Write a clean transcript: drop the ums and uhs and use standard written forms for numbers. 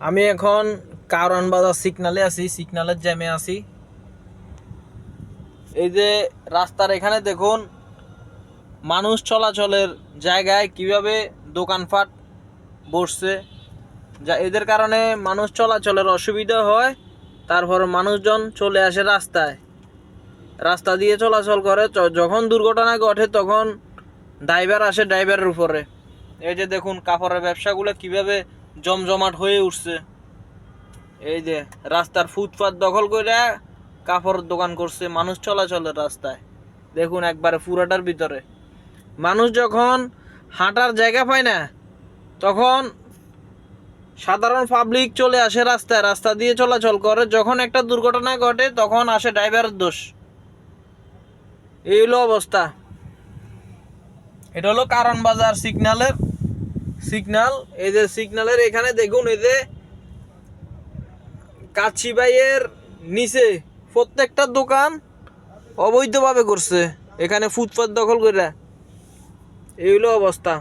আমি এখন কারওয়ান বাজার সিগনালে আছি, সিগনালের জ্যামে আছি। এই যে রাস্তার এখানে দেখুন মানুষ চলাচলের জায়গায় কিভাবে দোকানপাট বসছে, যা এদের কারণে মানুষ চলাচলের অসুবিধা হয়। তারপর মানুষজন চলে আসে রাস্তায়, রাস্তা দিয়ে চলাচল করে। যখন দুর্ঘটনা ঘটে তখন ড্রাইভার আসে ড্রাইভারের উপরে। এই যে দেখুন কাপড়ের ব্যবসাগুলো কিভাবে জমজমাট হয়ে উঠছে। এই যে রাস্তার ফুটপাত দখল করে কাপড়ের দোকান করছে মানুষ চলাচলের রাস্তায়। দেখুন একবারে পুরাটার ভিতরে মানুষ যখন হাঁটার জায়গা পায় না তখন সাধারণ পাবলিক চলে আসে রাস্তায়, রাস্তা দিয়ে চলাচল করে। যখন একটা দুর্ঘটনা ঘটে তখন আসে ড্রাইভারের দোষ। এই হলো অবস্থা। এটা হলো কারওয়ান বাজার সিগন্যাল। এই যে সিগন্যালের এখানে দেখুন, এই যে কাচ্চি ভাইয়ের নিচে প্রত্যেকটা দোকান অবৈধভাবে করছে, এখানে ফুটপাত দখল করে। এই হলো অবস্থা।